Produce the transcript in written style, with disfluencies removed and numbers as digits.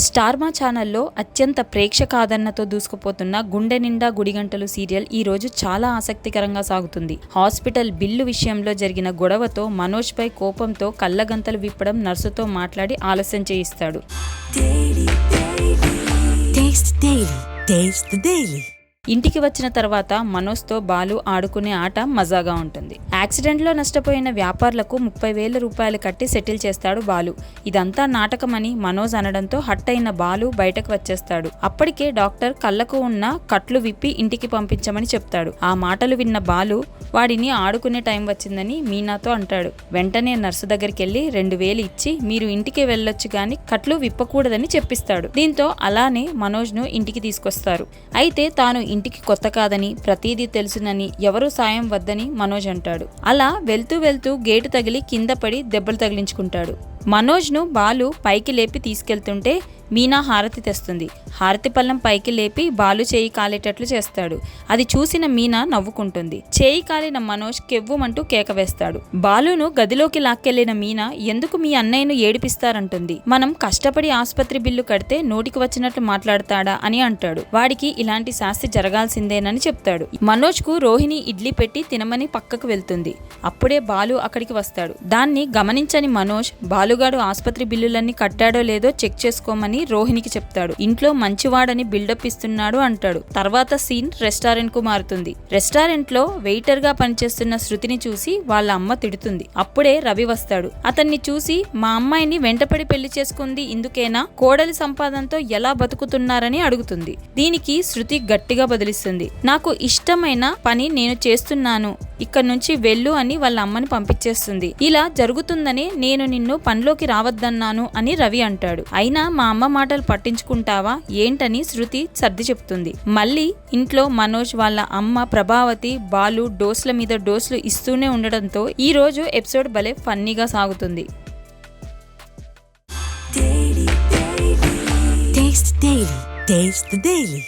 Star మా ఛానల్లో అత్యంత ప్రేక్షకాదరణతో దూసుకుపోతున్న గుండె నిండా గుడిగంటలు సీరియల్ ఈ రోజు చాలా ఆసక్తికరంగా సాగుతుంది. హాస్పిటల్ బిల్లు విషయంలో జరిగిన గొడవతో మనోజ్ పై కోపంతో కళ్ళగంతలు విప్పడం, నర్సుతో మాట్లాడి ఆలస్యం చేయిస్తాడు. ఇంటికి వచ్చిన తర్వాత మనోజ్తో బాలు ఆడుకునే ఆట మజాగా ఉంటుంది. యాక్సిడెంట్లో నష్టపోయిన వ్యాపారులకు 30,000 రూపాయలు కట్టి సెటిల్ చేస్తాడు బాలు. ఇదంతా నాటకమని మనోజ్ అనడంతో హట్ అయిన బాలు బయటకు వచ్చేస్తాడు. అప్పటికే డాక్టర్ కళ్ళకు ఉన్న కట్లు విప్పి ఇంటికి పంపించమని చెప్తాడు. ఆ మాటలు విన్న బాలు వాడిని ఆడుకునే టైం వచ్చిందని మీనాతో అంటాడు. వెంటనే నర్సు దగ్గరికి వెళ్ళి 2,000 ఇచ్చి మీరు ఇంటికి వెళ్ళొచ్చు గాని కట్లు విప్పకూడదని చెప్పిస్తాడు. దీంతో అలానే మనోజ్ను ఇంటికి తీసుకొస్తారు. అయితే తాను ఇంటికి కొత్త కాదని, ప్రతీదీ తెలుసునని, ఎవరూ సాయం వద్దని మనోజ్ అంటాడు. అలా వెళ్తూ వెళ్తూ గేటు తగిలి కింద పడి దెబ్బలు తగిలించుకుంటాడు. మనోజ్ను బాలు పైకి లేపి తీసుకెళ్తుంటే మీనా హారతి తెస్తుంది. హారతి పళ్ళం పైకి లేపి బాలు చేయి కాలేటట్లు చేస్తాడు. అది చూసిన మీనా నవ్వుకుంటుంది. చేయి కాలిన మనోజ్ కెవ్వుమంటూ కేక వేస్తాడు. బాలును గదిలోకి లాక్కెళ్లిన మీనా ఎందుకు మీ అన్నయ్యను ఏడిపిస్తారంటుంది. మనం కష్టపడి ఆసుపత్రి బిల్లు కడితే నోటికి వచ్చినట్లు మాట్లాడతాడా అని అంటాడు. వాడికి ఇలాంటి శాస్తి జరగాల్సిందేనని చెప్తాడు. మనోజ్ కు రోహిణి ఇడ్లీ పెట్టి తినమని పక్కకు వెళ్తుంది. అప్పుడే బాలు అక్కడికి వస్తాడు. దాన్ని గమనించని మనోజ్ బాలుగాడు ఆసుపత్రి బిల్లులన్నీ కట్టాడో లేదో చెక్ చేసుకోమని రోహిణికి చెప్తాడు. ఇంట్లో మంచివాడని బిల్డప్ ఇస్తున్నాడు అంటాడు. తర్వాత సీన్ రెస్టారెంట్ కు మారుతుంది. రెస్టారెంట్ లో వెయిటర్ గా పనిచేస్తున్న శృతిని చూసి వాళ్ళ అమ్మ తిడుతుంది. అప్పుడే రవి వస్తాడు. అతన్ని చూసి మా అమ్మాయిని వెంటపడి పెళ్లి చేసుకుంది ఇందుకేనా, కోడలి సంపాదనతో ఎలా బతుకుతున్నారని అడుగుతుంది. దీనికి శృతి గట్టిగా బదిలిస్తుంది. నాకు ఇష్టమైన పని నేను చేస్తున్నాను, ఇక్కడ నుంచి వెళ్ళు అని వాళ్ళ అమ్మని పంపించేస్తుంది. ఇలా జరుగుతుందని నేను నిన్ను పనిలోకి రావద్దన్నాను అని రవి అంటాడు. అయినా మా అమ్మ మాటలు పట్టించుకుంటావా ఏంటని శృతి సర్ది చెప్తుంది. మళ్ళీ ఇంట్లో మనోజ్ వాళ్ళ అమ్మ ప్రభావతి బాలు డోస్ల మీద డోస్లు ఇస్తూనే ఉండడంతో ఈ రోజు ఎపిసోడ్ భలే ఫన్నీగా సాగుతుంది. Taste the Daily.